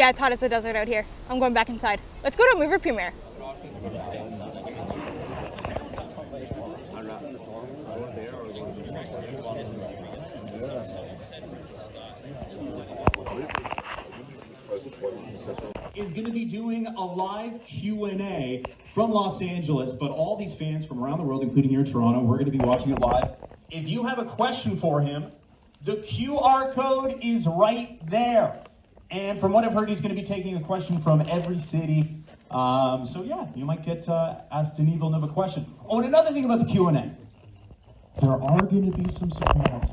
Yeah, I thought it's a desert out here. I'm going back inside. Let's go to a movie premiere. Is going to be doing a live Q&A from Los Angeles, but all these fans from around the world, including here in Toronto, we're going to be watching it live. If you have a question for him, the QR code is right there. And from what I've heard, he's going to be taking a question from every city. So yeah, you might get asked Denis Villeneuve a question. Oh, and another thing about the Q&A. There are going to be some surprises.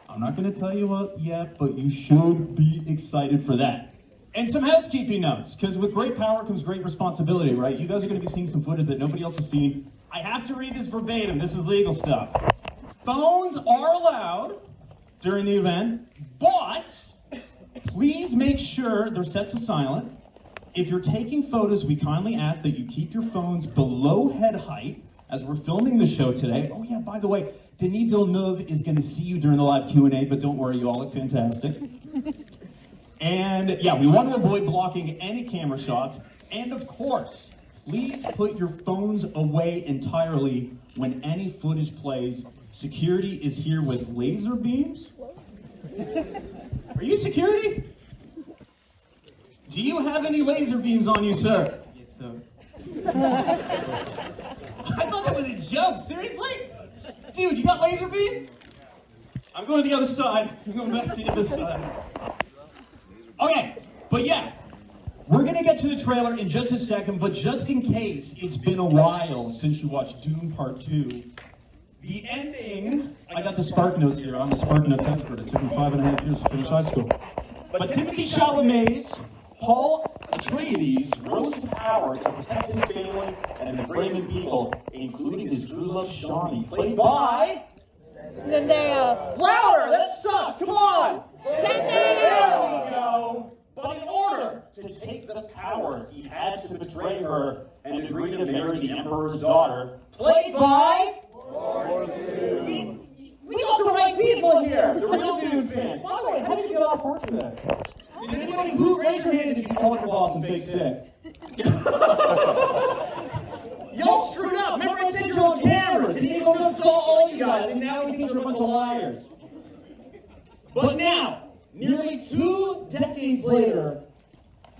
I'm not going to tell you what yet, but you should be excited for that. And some housekeeping notes, because with great power comes great responsibility, right? You guys are going to be seeing some footage that nobody else has seen. I have to read this verbatim. This is legal stuff. Phones are allowed during the event, but please make sure they're set to silent. If you're taking photos, we kindly ask that you keep your phones below head height as we're filming the show today. Oh yeah, by the way, Denis Villeneuve is going to see you during the live Q&A, but don't worry, you all look fantastic. And yeah, we want to avoid blocking any camera shots. And of course, please put your phones away entirely when any footage plays. Security is here with laser beams. Are you security? Do you have any laser beams on you, sir? Yes, sir. I thought that was a joke. Seriously? Dude, you got laser beams? I'm going to the other side. I'm going back to the other side. Okay, but yeah, we're going to get to the trailer in just a second, but just in case it's been a while since you watched Dune Part 2, the ending, I got the Spark Notes here. I'm the Spark Notes expert. It took me 5.5 years to finish high school. But Timothée Chalamet's Paul Atreides rose to power to protect his family and the Fremen people, including his true love, Shawnee, played by... Zendaya. Louder! That sucks! Come on! Zendaya! There we go! But in order to take the power, he had to betray her and agree to marry the Emperor's daughter, played by... We got the right people here! The real Dune fan. By the way, how did you get off work today? Did anybody who raise your hand if you called your boss and fake sick? Y'all screwed up! Remember I said you're on camera! Denis Villeneuve saw all you guys, and now he thinks you're a bunch of liars. But now, nearly 2 decades later,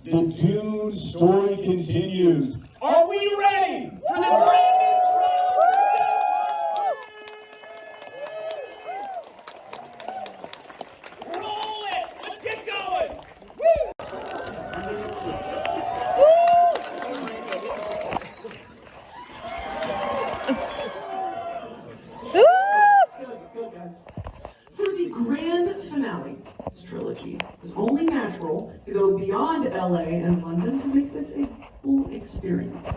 the Dune story continues. Are we ready for the brand new trailer? Roll it! Let's get going! Woo! For the grand finale, this trilogy, it's only natural to go beyond LA and London to make this a full experience.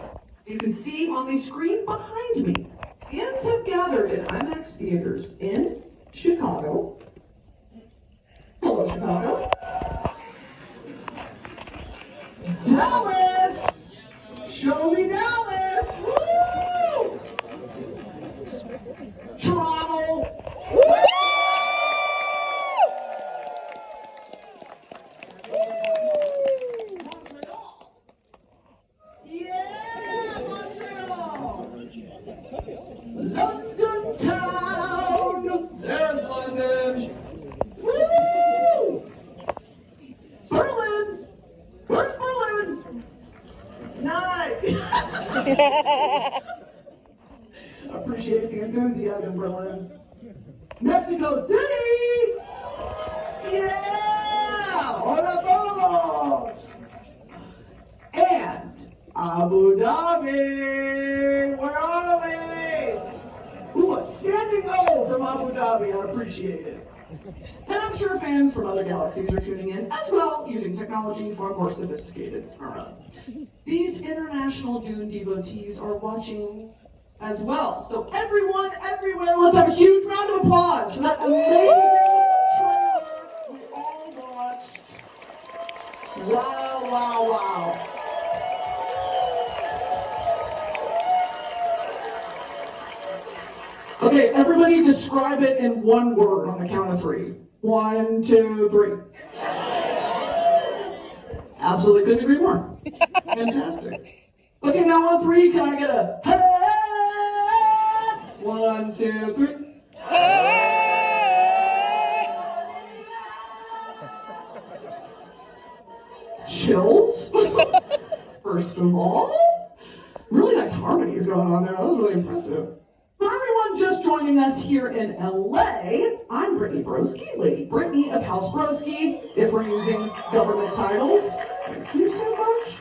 You can see on the screen behind me, fans have gathered in IMAX theaters in Chicago. Hello, Chicago. Dallas! Show me Dallas! Woo! Toronto! Woo! Montreal! Yeah, Montreal! London town! There's London! Woo! Berlin! Where's Berlin? Nice! Appreciate the enthusiasm, Berlin. Mexico City! Yeah! Hola todos! And Abu Dhabi! Where are we? Ooh, a standing O from Abu Dhabi. I appreciate it. And I'm sure fans from other galaxies are tuning in as well, using technology far more sophisticated. These international Dune devotees are watching as well. So everyone, everywhere, let's have a huge round of applause for that amazing trailer we all watched. Wow, wow, wow. Okay, everybody describe it in one word on the count of 3. 1, 2, 3. Absolutely couldn't agree more. Fantastic. Okay, now on three, can I get a hey? 1, 2, 3. Chills? First of all, really nice harmonies going on there. That was really impressive. For everyone just joining us here in LA, I'm Brittany Broski, Lady Brittany of House Broski, if we're using government titles. Thank you so much.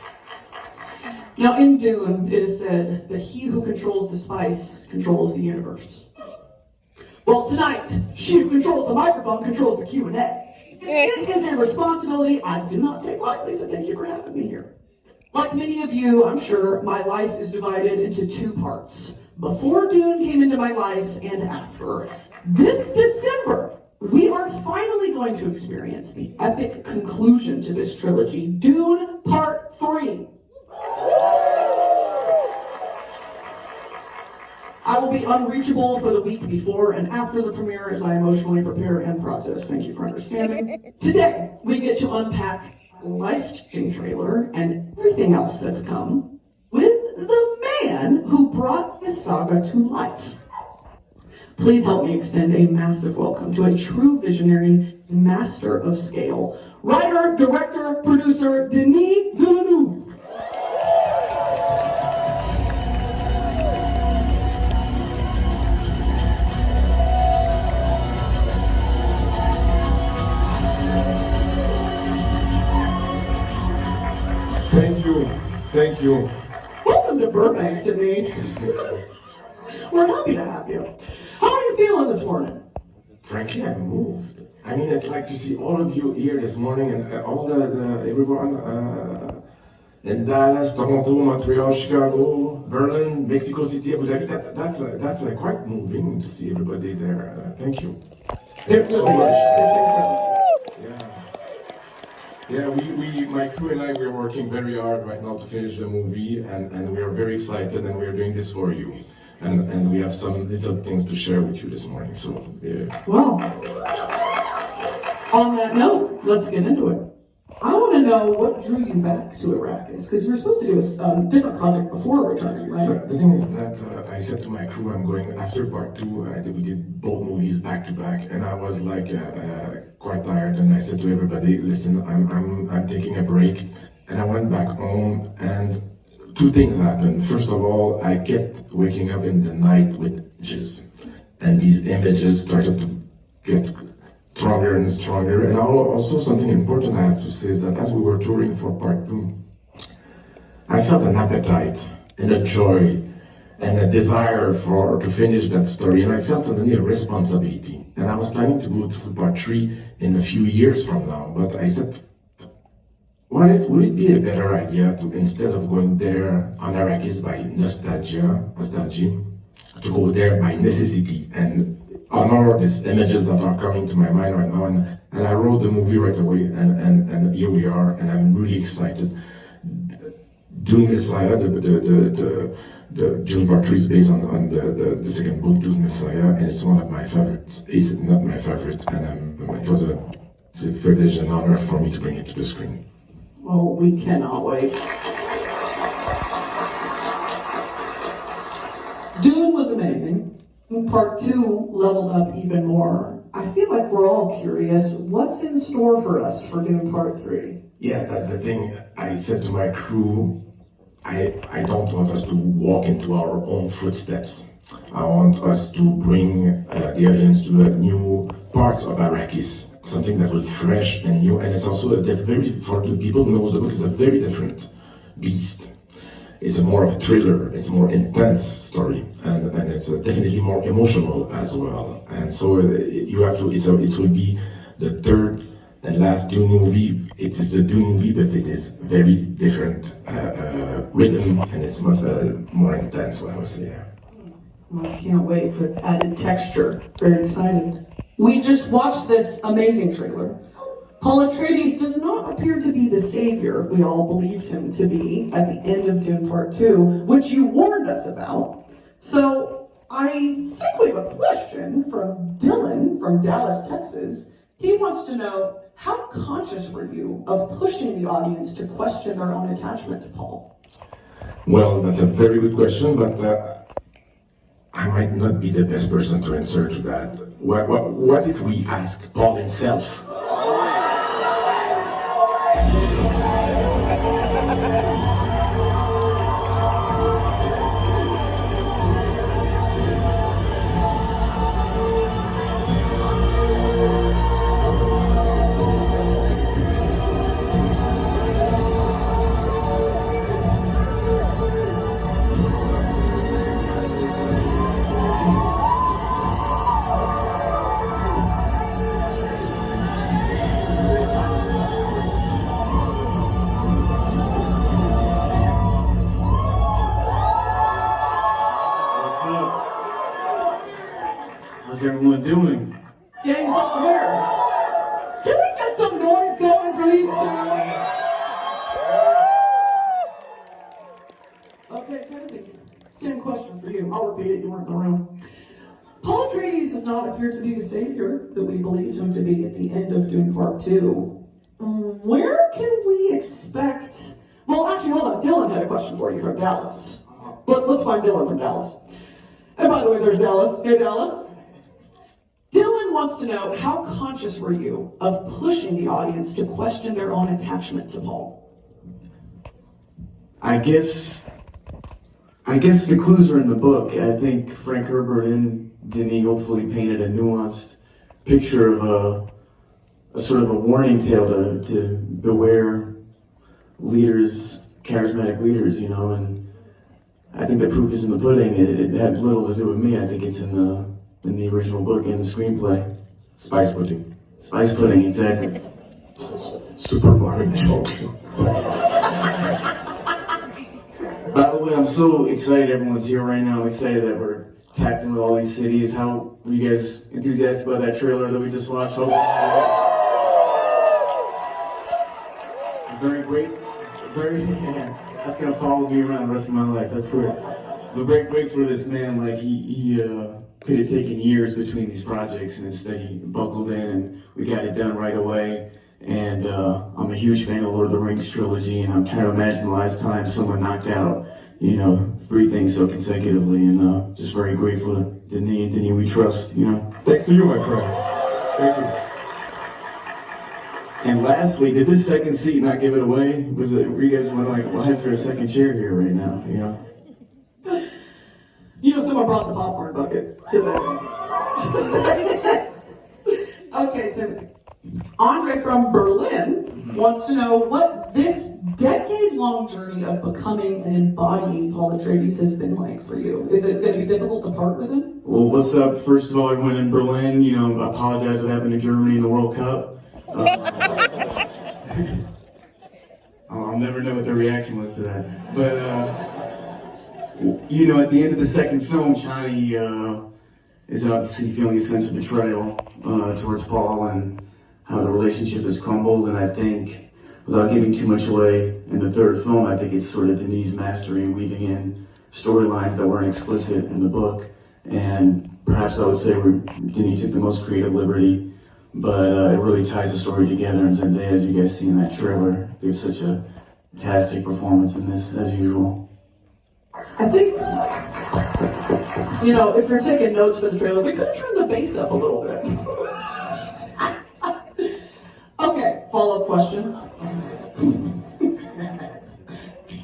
Now in Dune, it is said that he who controls the spice controls the universe. Well, tonight, she who controls the microphone controls the Q&A. It is a responsibility I do not take lightly, so thank you for having me here. Like many of you, I'm sure, my life is divided into two parts. Before Dune came into my life and after. This December, we are finally going to experience the epic conclusion to this trilogy, Dune Part 3. I will be unreachable for the week before and after the premiere as I emotionally prepare and process. Thank you for understanding. Today, we get to unpack life-changing trailer and everything else that's come with the man who brought this saga to life. Please help me extend a massive welcome to a true visionary, master of scale, writer, director, producer, Denis Villeneuve. Thank you. Welcome to Burbank, Denis. We're happy to have you. How are you feeling this morning? Frankly, I'm moved. I mean, it's like to see all of you here this morning and all the everyone in Dallas, Toronto, Montreal, Chicago, Berlin, Mexico City, Abu Dhabi. That's quite moving to see everybody there. Thank you. It really is. It's incredible. Yeah, my crew and I, we're working very hard right now to finish the movie, and we are very excited, and we're doing this for you. And we have some little things to share with you this morning, so yeah. Well, on that note, let's get into it. I want to know what drew you back to Arrakis, because you were supposed to do a different project before returning, right? The thing is that I said to my crew, I'm going after part 2. We did both movies back to back, and I was like quite tired. And I said to everybody, "Listen, I'm taking a break." And I went back home, and two things happened. First of all, I kept waking up in the night with images, and these images started to get stronger and stronger. And also something important I have to say is that as we were touring for part 2, I felt an appetite and a joy and a desire to finish that story, and I felt suddenly a responsibility. And I was planning to go to part 3 in a few years from now, but I said, would it be a better idea to, instead of going there on Arrakis by nostalgia, to go there by necessity and honor these images that are coming to my mind right now, and I wrote the movie right away, and here we are, and I'm really excited. Dune Messiah, the Dune Part 3 is based on the second book, Dune Messiah, and it's one of my favorites. It's not my favorite, and it was a privilege and honor for me to bring it to the screen. Oh, we cannot wait. Dune was amazing. Part 2 leveled up even more. I feel like we're all curious, what's in store for us for Dune Part 3? Yeah, that's the thing. I said to my crew, I don't want us to walk into our own footsteps. I want us to bring the audience to new parts of Arrakis, something that will be fresh and new, and it's also for the people who knows the book, it's a very different beast. It's more of a thriller, it's more intense story, and it's definitely more emotional as well. And so you have to, it will be the third and last Dune movie. It is a Dune movie, but it is very different written, and it's much more intense, I would say. Well, I can't wait for added texture. Very excited. We just watched this amazing trailer. Paul Atreides does not appear to be the savior we all believed him to be at the end of Dune Part 2, which you warned us about. So I think we have a question from Dylan from Dallas, Texas. He wants to know, how conscious were you of pushing the audience to question their own attachment to Paul? Well, that's a very good question, but I might not be the best person to answer to that. What if we ask Paul himself? What's up? How's everyone doing? Gang's up here. Can we get some noise going for these two? Okay, Timothy, same question for you. I'll repeat it, you weren't in the room. Paul Atreides does not appear to be the savior that we believed him to be at the end of Dune Part 2. Where can we expect... Well, actually, hold on. Dylan had a question for you from Dallas. Let's find Dylan from Dallas. And by the way, there's Dallas. Hey, Dallas. Dylan wants to know, how conscious were you of pushing the audience to question their own attachment to Paul? I guess the clues are in the book. I think Frank Herbert and Denis hopefully painted a nuanced picture of a sort of a warning tale to beware leaders, charismatic leaders, you know, and I think the proof is in the pudding. It had little to do with me. I think it's in the original book and the screenplay. Spice pudding. Spice pudding, exactly. Super boring jokes. By the way, I'm so excited everyone's here right now. I'm excited that we're tapped in with all these cities. How were you guys enthusiastic about that trailer that we just watched? Very great. That's gonna follow me around the rest of my life. That's cool. But very great for this man. Like he could have taken years between these projects, and instead he buckled in, and we got it done right away. And I'm a huge fan of Lord of the Rings trilogy, and I'm trying to imagine the last time someone knocked out, 3 things so consecutively, and just very grateful to Denis we trust, Thanks to you, my friend. Thank you. And lastly, did this second seat not give it away? Were you guys like, why is there a second chair here right now, Someone brought the popcorn bucket today. Okay, Timothy. Andre from Berlin wants to know what this decade-long journey of becoming and embodying Paul Atreides has been like for you. Is it going to be difficult to part with him? Well, what's up? First of all, everyone in Berlin, I apologize what happened in Germany in the World Cup. I'll never know what the reaction was to that. But, at the end of the second film, Chani is obviously feeling a sense of betrayal towards Paul and how the relationship has crumbled. And I think, without giving too much away, in the third film, I think it's sort of Denis' mastery in weaving in storylines that weren't explicit in the book. And perhaps I would say Denis took the most creative liberty, but it really ties the story together. And Zendaya, as you guys see in that trailer, gives such a fantastic performance in this, as usual. I think, if you're taking notes for the trailer, we could turn the bass up a little bit. Okay, follow-up question.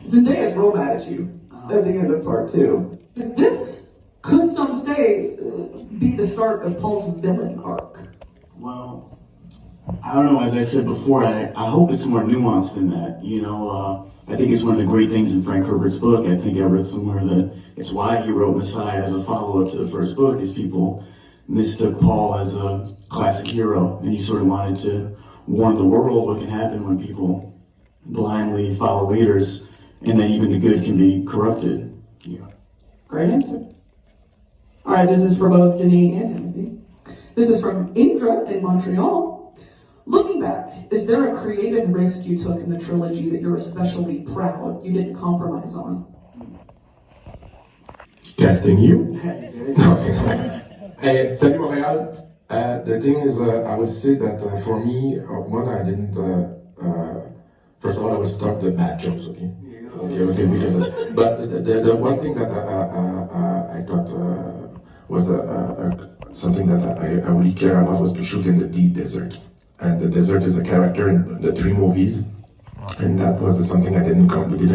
Zendaya's Roma attitude at the end of part 2. Is this, could some say, be the start of Paul's villain arc? Well, I don't know, as I said before, I hope it's more nuanced than that, I think it's one of the great things in Frank Herbert's book. I think I read somewhere that it's why he wrote Messiah as a follow-up to the first book, is people mistook Paul as a classic hero, and he sort of wanted to warn the world what can happen when people blindly follow leaders, and that even the good can be corrupted. Great answer. All right, this is for both Denis and Timothy. This is from Indra in Montreal. Looking back, is there a creative risk you took in the trilogy that you're especially proud you didn't compromise on? Casting you? Salut Montréal. The thing is, I would say that for me, one, I didn't. First of all, I would stop the bad jokes, okay? Okay, because. But the one thing that I thought was something that I really care about was to shoot in the deep desert. And the desert is a character in the 3 movies. And that was something we didn't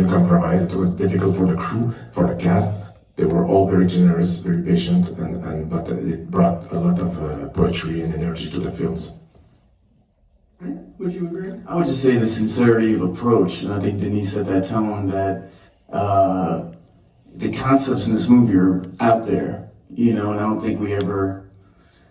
compromise. It was difficult for the crew, for the cast. They were all very generous, very patient, but it brought a lot of poetry and energy to the films. Would you agree? I would just say the sincerity of approach, and I think Denise set that tone that the concepts in this movie are out there, you know, and I don't think we ever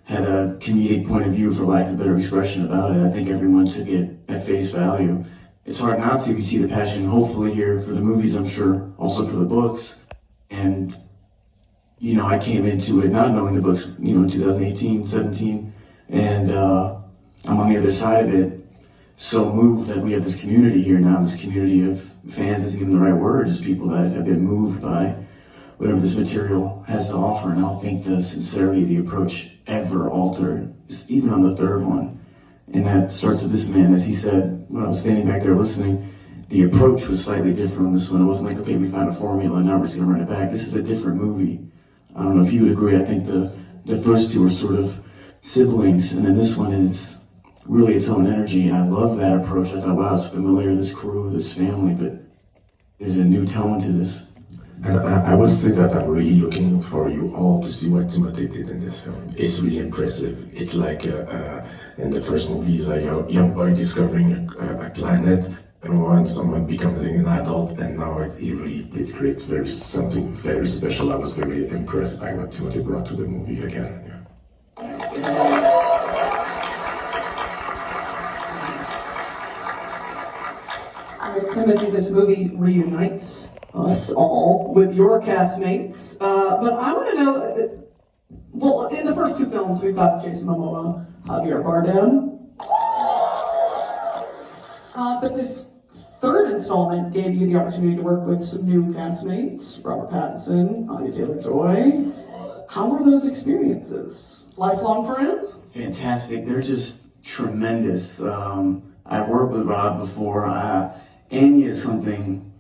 had a comedic point of view, for lack of a better expression, about it. I think everyone took it at face value. It's hard not to. We see the passion, hopefully, here for the movies, I'm sure, also for the books. And, you know, I came into it not knowing the books, you know, in 2018, 17, and I'm on the other side of it. So moved that we have this community here now, this community of fans isn't even the right word, just people that have been moved by whatever this material has to offer. And I don't think the sincerity of the approach ever altered, just even on the third one. And that starts with this man, as he said, when I was standing back there listening, the approach was slightly different on this one. It wasn't like, okay, we found a formula and now we're just gonna run it back. This is a different movie. I don't know if you would agree. I think the first 2 are sort of siblings, and then this one is really its own energy, and I love that approach. I thought, wow, it's familiar, this crew, this family, but there's a new tone to this. And I would say that I'm really looking for you all to see what Timothy did in this film. It's really impressive. It's like in the first movie, he's like a young boy discovering a planet, and once someone becomes an adult, and now he really did create something very special. I was very impressed by what Timothy brought to the movie again. Yeah. Timothy, this movie reunites us all with your castmates. But I want to know, well, in the first 2 films, we've got Jason Momoa, Javier Bardem. But this third installment gave you the opportunity to work with some new castmates, Robert Pattinson, Anya Taylor-Joy. How were those experiences? Lifelong friends? Fantastic. They're just tremendous. I've worked with Rob before. Anya is something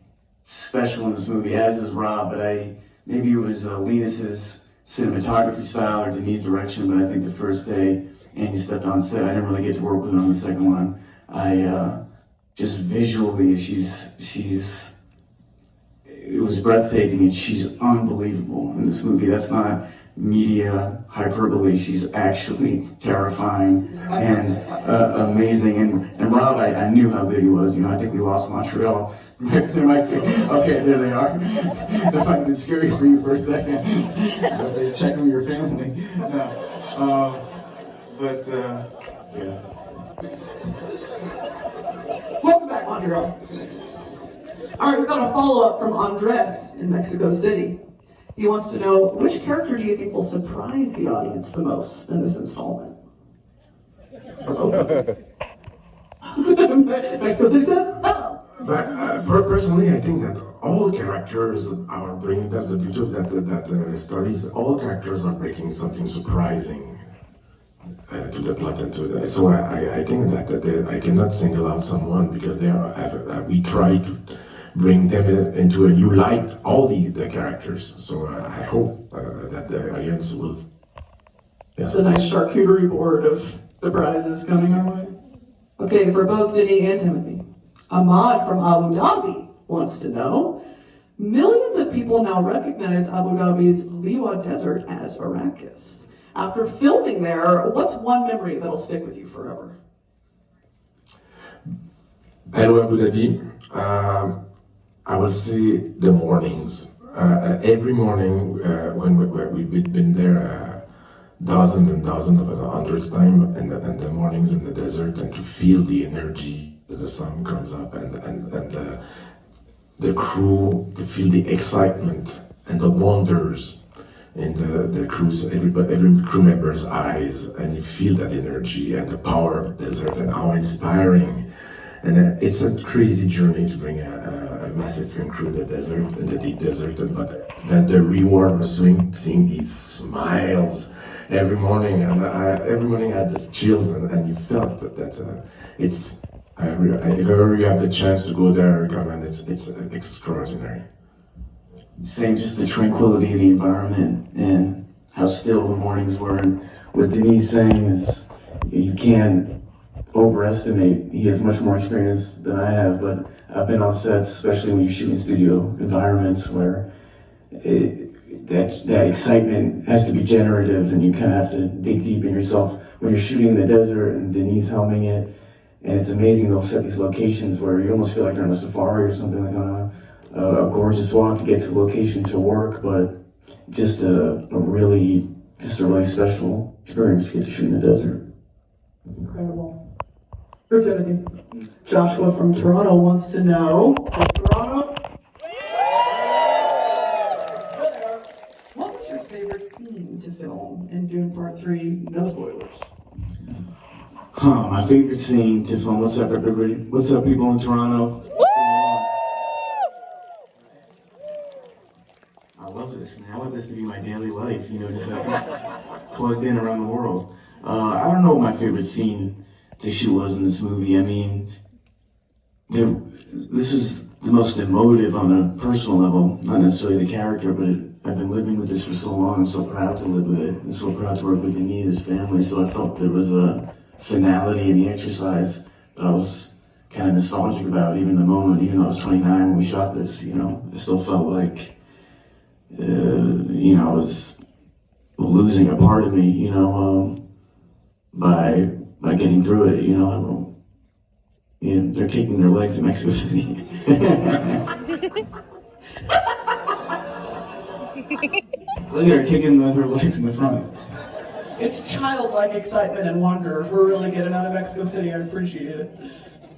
special in this movie, as is Rob, but maybe it was Linus's cinematography style or Denise's direction, but I think the first day Anya stepped on set, I didn't really get to work with her on the second one. Just visually, it was breathtaking, and she's unbelievable in this movie. That's not media hyperbole. She's actually terrifying and amazing. And Rob, I knew how good he was. You know, I think we lost Montreal. There might be, okay, there they are. That might have been scary for you for a second. But they check on your family. No. Yeah. Welcome back, Montreal. All right, we've got a follow-up from Andres in Mexico City. He wants to know, which character do you think will surprise the audience the most in this installment? Mexico City says, oh. But personally, I think that all characters are bringing, that's the beauty of that stories, all characters are bringing something surprising to the plot and to the, so I think that I cannot single out someone because we try to bring them into a new light, all the characters. So I hope that the audience will. It's a nice charcuterie board of surprises coming our way. Okay, for both Denis and Timothy, Ahmad from Abu Dhabi wants to know, millions of people now recognize Abu Dhabi's Liwa Desert as Arrakis. After filming there, what's one memory that'll stick with you forever? Hello, Abu Dhabi. I will say the mornings. Every morning when we've been there dozens and dozens of hundreds times, and the mornings in the desert, and to feel the energy as the sun comes up, and the crew, to feel the excitement and the wonders in the crews, every crew member's eyes, and you feel that energy and the power of the desert and how inspiring. And it's a crazy journey to bring a massive film crew in the desert, in the deep desert, but then the reward of seeing these smiles every morning, and every morning I had this chills, and you felt that it's. If ever you have the chance to go there, I recommend it. It's extraordinary. Saying just the tranquility of the environment and how still the mornings were, and what Denis saying is you can't overestimate. He has much more experience than I have, but I've been on sets, especially when you shoot in studio environments where that excitement has to be generative, and you kind of have to dig deep in yourself. When you're shooting in the desert and Denis helming it, and it's amazing they'll set these locations where you almost feel like you're on a safari or something, like on a gorgeous walk to get to a location to work, but just a really special experience to get to shoot in the desert. Incredible. Here's everything. Joshua from Toronto wants to know, Toronto, what was your favorite scene to film in Dune Part 3? No spoilers. My favorite scene to film. What's up, everybody? What's up, people in Toronto? I love this, man. I want this to be my daily life, just like plugged in around the world. I don't know what my favorite scene to shoot was in this movie. I mean, this is the most emotive on a personal level, not necessarily the character, but I've been living with this for so long. I'm so proud to live with it. I'm so proud to work with Denis and his family. So I felt there was a finality in the exercise that I was kind of nostalgic about, even the moment, even though I was 29 when we shot this, it still felt like, I was losing a part of me, by getting through it, they're kicking their legs in Mexico City. Look at her kicking her legs in the front. It's childlike excitement and wonder. We're really getting out of Mexico City. I appreciate it.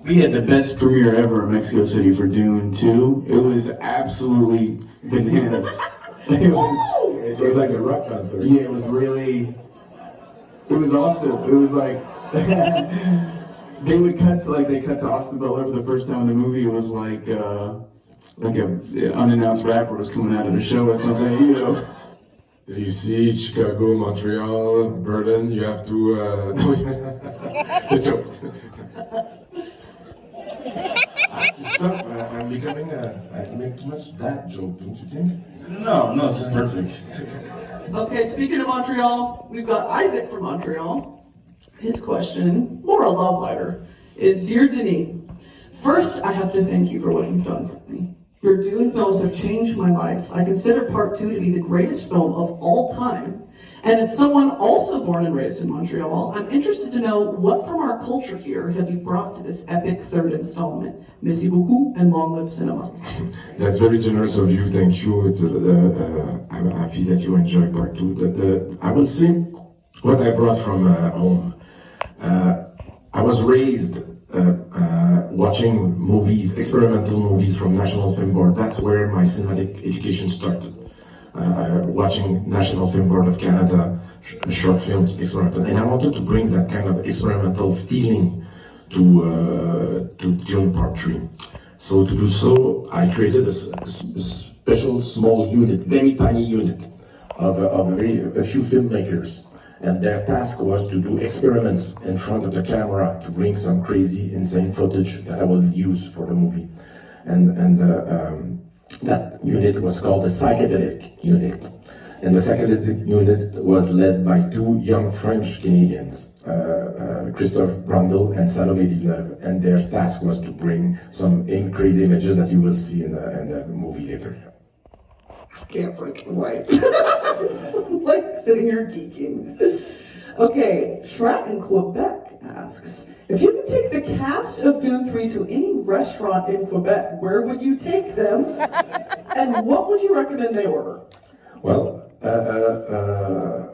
We had the best premiere ever in Mexico City for Dune 2. It was absolutely bananas. It was like a rock concert. Yeah, it was awesome. It was like, they cut to Austin Butler for the first time in the movie. It was like a unannounced rapper was coming out of the show or something, You see Chicago, Montreal, Berlin, you have to... It's a joke. Stop, I'm becoming I make too much that joke, don't you think? No, this is perfect. Okay, speaking of Montreal, we've got Isaac from Montreal. His question, more a love letter, is, Dear Denis, first I have to thank you for what you've done for me. Your Dune films have changed my life. I consider Part 2 to be the greatest film of all time. And as someone also born and raised in Montreal, I'm interested to know what from our culture here have you brought to this epic third installment. Merci beaucoup and long live cinema. That's very generous of you, thank you. I'm happy that you enjoyed Part 2. I will say what I brought from home. I was raised watching movies, experimental movies from National Film Board. That's where my cinematic education started. Watching National Film Board of Canada short films, experimental, and I wanted to bring that kind of experimental feeling to Dune Part 3. So to do so, I created a special small unit, very tiny unit of a few filmmakers. And their task was to do experiments in front of the camera to bring some crazy, insane footage that I will use for the movie. And that unit was called the psychedelic unit. And the psychedelic unit was led by two young French Canadians, Christophe Brandel and Salomé Villeneuve. And their task was to bring some crazy images that you will see in the movie later. Can't freaking wait. Like sitting here geeking. Okay, Shrat in Quebec asks, if you could take the cast of Dune 3 to any restaurant in Quebec, where would you take them? And what would you recommend they order? Well,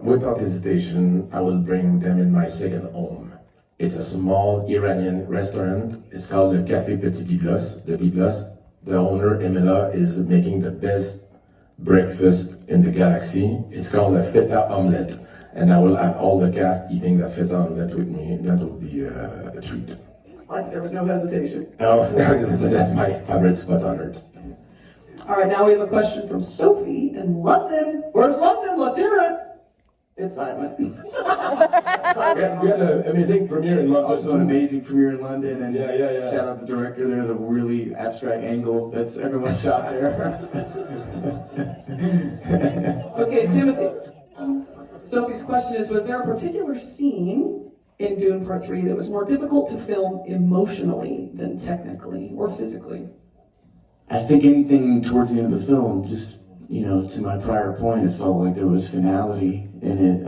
without hesitation, I will bring them in my second home. It's a small Iranian restaurant. It's called the Café Petit Biblos. The Biblos, the owner, Emila, is making the best breakfast in the galaxy. It's called a feta omelette, and I will have all the cast eating that feta omelette with me. That will be a treat. Like there was no hesitation. Oh, that's my favorite spot on earth. All right, now we have a question from Sophie in London. Where's London? Let's hear it. It's silent. We had an amazing premiere in London. Also an amazing premiere in London, and Yeah. shout out the director there, the really abstract angle that's everyone shot there. Okay, Timothy. Sophie's question is, was there a particular scene in Dune Part 3 that was more difficult to film emotionally than technically or physically? I think anything towards the end of the film, just, to my prior point, it felt like there was finality in it,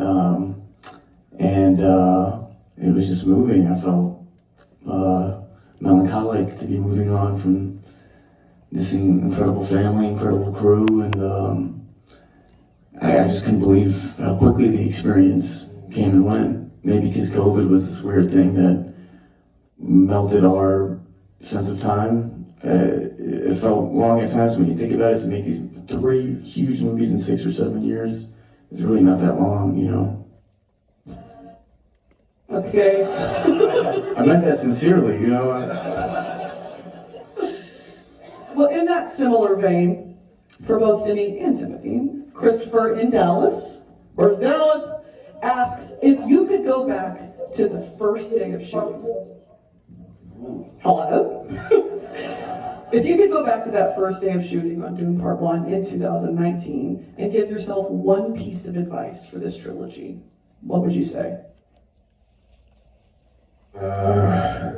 and it was just moving. I felt melancholic to be moving on from this incredible family, incredible crew, and I just couldn't believe how quickly the experience came and went. Maybe because COVID was this weird thing that melted our sense of time. It felt long at times when you think about it, to make these 3 huge movies in 6 or 7 years. It's really not that long, Okay. I meant that sincerely, Well, in that similar vein, for both Denis and Timothy, Christopher in Dallas, where's Dallas, asks if you could go back to the first day of shooting. Hello? If you could go back to that first day of shooting on Dune Part 1 in 2019 and give yourself one piece of advice for this trilogy, what would you say?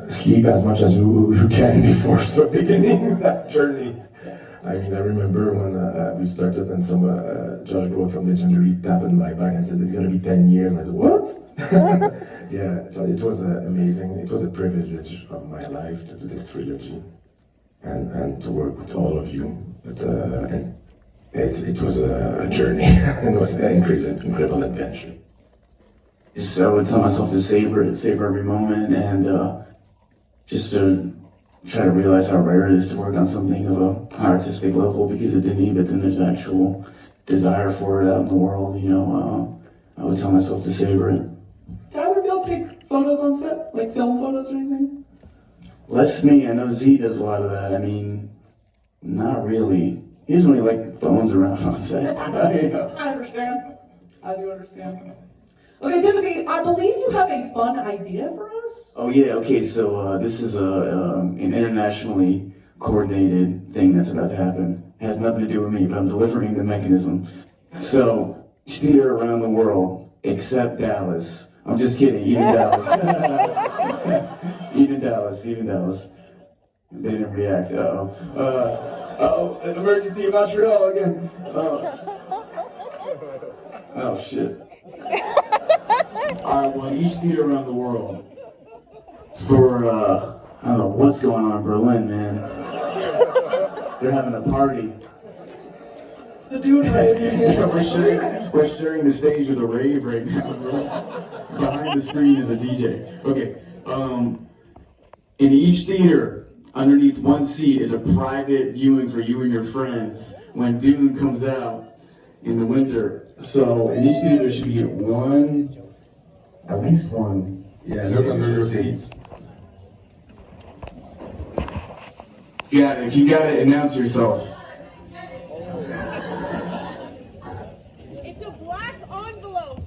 Sleep as much as you can before beginning that journey. I mean, I remember when we started and some Josh Brolin from Legendary tapped on my back and said, it's going to be 10 years. I said, what? Yeah, so it was amazing. It was a privilege of my life to do this trilogy and to work with all of you. But and it was a journey. It was an incredible adventure. Just I would tell myself to savor every moment, and just to try to realize how rare it is to work on something of a high artistic level, because of Denis, but then there's actual desire for it out in the world, I would tell myself to savor it. Tyler, do y'all take photos on set? Like film photos or anything? Less me. I know Z does a lot of that. I mean, not really. He doesn't really like phones around on set. I understand. I do understand. Okay, Timothy, I believe you have a fun idea for us? Oh yeah, okay, so this is an internationally coordinated thing that's about to happen. It has nothing to do with me, but I'm delivering the mechanism. So, theater around the world, except Dallas. I'm just kidding, even Dallas. Even Dallas. They didn't react, uh-oh, an emergency in Montreal again. Oh shit. Alright, well, each theater around the world for, I don't know what's going on in Berlin, man. They're having a party. The Dune rave. Yeah, we're sharing the stage with a rave right now, bro. Behind the screen is a DJ. Okay, in each theater, underneath one seat is a private viewing for you and your friends when Dune comes out in the winter. So in each theater there should be at least one. Yeah, look under your seats. Got it. If you got it, announce yourself. It's a black envelope.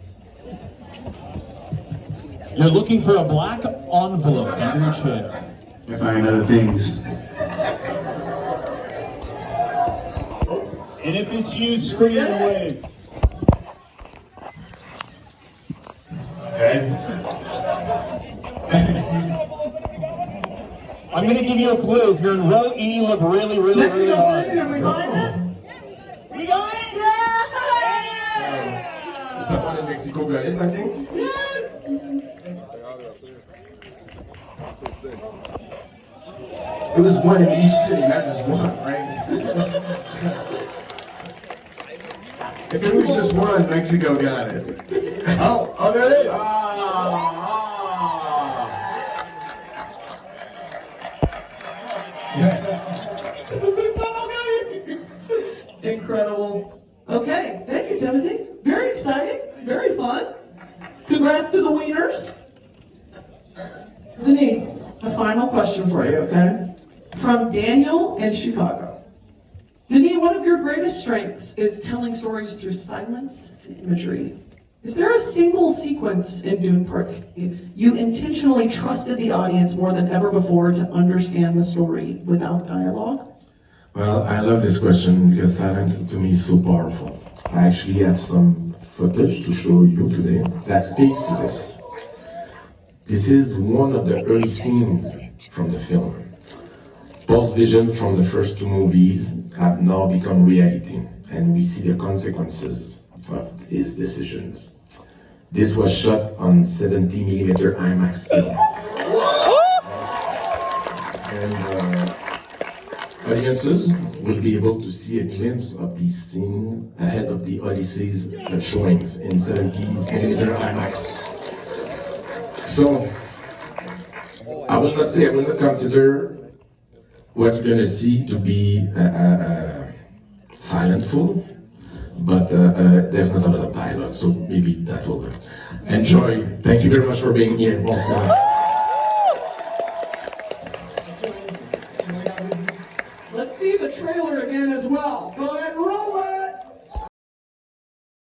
You're looking for a black envelope under your chair. You're finding other things. And if it's you, scream and wave. Okay? I'm going to give you a clue. If you're in row E, look really, really, really Mexico hard. City, did we find it? We got it! Is that one in Mexico got it, I think? Yes! It was one in each city, not just one, right? If it was just one, Mexico got it. Oh, there it is. Incredible. Okay, thank you, Timothy. Very exciting, very fun. Congrats to the wieners. Denis, a final question for you, okay? From Daniel in Chicago. Denis, one of your greatest strengths is telling stories through silence and imagery. Is there a single sequence in Dune Part 3 you intentionally trusted the audience more than ever before to understand the story without dialogue? Well, I love this question because silence to me is so powerful. I actually have some footage to show you today that speaks to this. This is one of the early scenes from the film. Paul's vision from the first two movies have now become reality, and we see the consequences of his decisions. This was shot on 70mm IMAX film. And audiences will be able to see a glimpse of this scene ahead of the Odyssey's showings in 70mm IMAX. So, I will not consider what you're gonna see to be silentful, but there's not a lot of dialogue, so maybe that will enjoy. Thank you very much for being here. Bonsoir. Let's see the trailer again as well. Go ahead and roll it!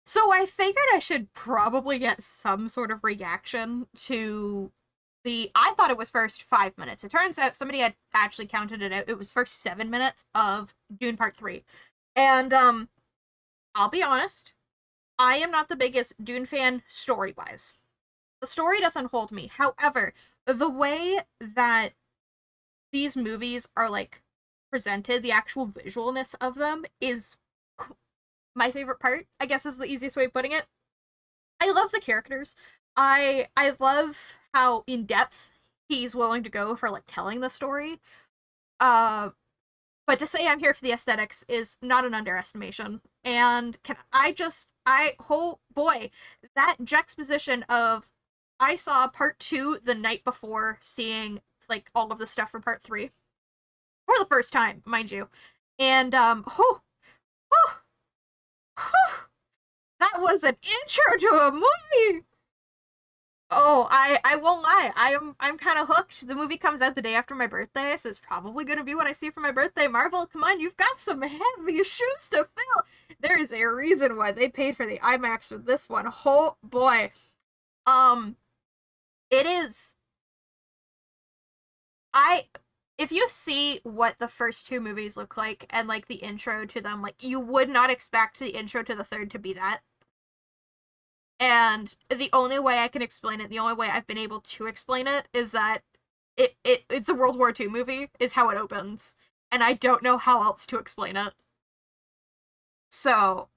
So I figured I should probably get some sort of reaction to I thought it was first 5 minutes. It turns out somebody had actually counted it out. It was first 7 minutes of Dune Part 3. And, I'll be honest, I am not the biggest Dune fan story-wise. The story doesn't hold me. However, the way that these movies are, like, presented, the actual visualness of them is my favorite part, I guess is the easiest way of putting it. I love the characters. I love how in-depth he's willing to go for, like, telling the story. But to say I'm here for the aesthetics is not an underestimation. And oh boy, that juxtaposition of, I saw part 2 the night before seeing, like, all of the stuff from part 3. For the first time, mind you. And, that was an intro to a movie! Oh, I won't lie. I'm kind of hooked. The movie comes out the day after my birthday, so it's probably going to be what I see for my birthday. Marvel, come on, you've got some heavy shoes to fill. There is a reason why they paid for the IMAX for this one. Oh boy. It is. If you see what the first two movies look like and, like, the intro to them, like, you would not expect the intro to the third to be that. And the only way I can explain it, the only way I've been able to explain it, is that it's a World War II movie, is how it opens. And I don't know how else to explain it. So,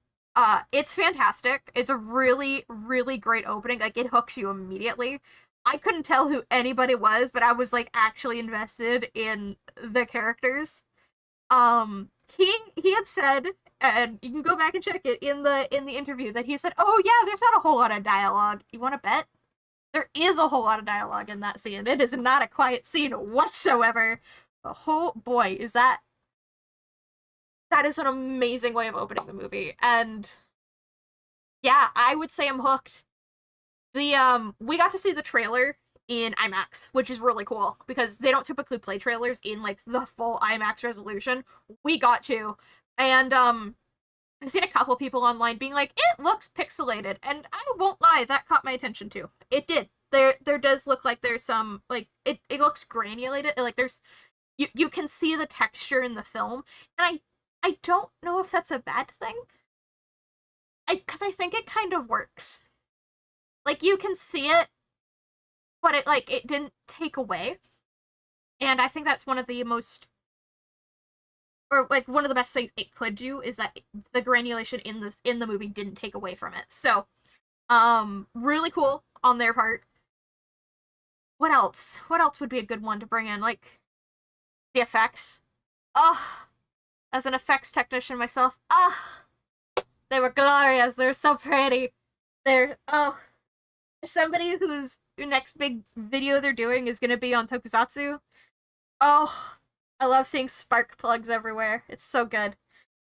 it's fantastic. It's a really, really great opening. Like, it hooks you immediately. I couldn't tell who anybody was, but I was, like, actually invested in the characters. He had said, and you can go back and check it in the interview, that he said, oh yeah, there's not a whole lot of dialogue. You want to bet? There is a whole lot of dialogue in that scene. It is not a quiet scene whatsoever. Oh boy, that is an amazing way of opening the movie. And yeah, I would say I'm hooked. We got to see the trailer in IMAX, which is really cool, because they don't typically play trailers in, like, the full IMAX resolution. We got to. And, I've seen a couple people online being like, it looks pixelated, and I won't lie, that caught my attention too. It did. There does look like there's some, like, it looks granulated, like, there's, you can see the texture in the film, and I don't know if that's a bad thing. Because I think it kind of works. Like, you can see it, but it didn't take away. And I think that's one of the most, or, like, one of the best things it could do, is that the granulation in the movie didn't take away from it. So, really cool on their part. What else? What else would be a good one to bring in? Like, the effects. Ugh. As an effects technician myself, they were glorious. They were so pretty. Somebody whose next big video they're doing is gonna be on Tokusatsu. Oh, I love seeing spark plugs everywhere. It's so good.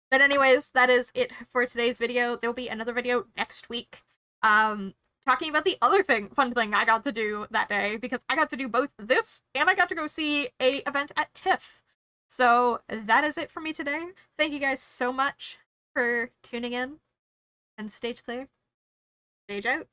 But anyways, that is it for today's video. There'll be another video next week. Talking about the other fun thing I got to do that day, because I got to do both this and I got to go see a event at TIFF. So that is it for me today. Thank you guys so much for tuning in, and stage clear. Stage out.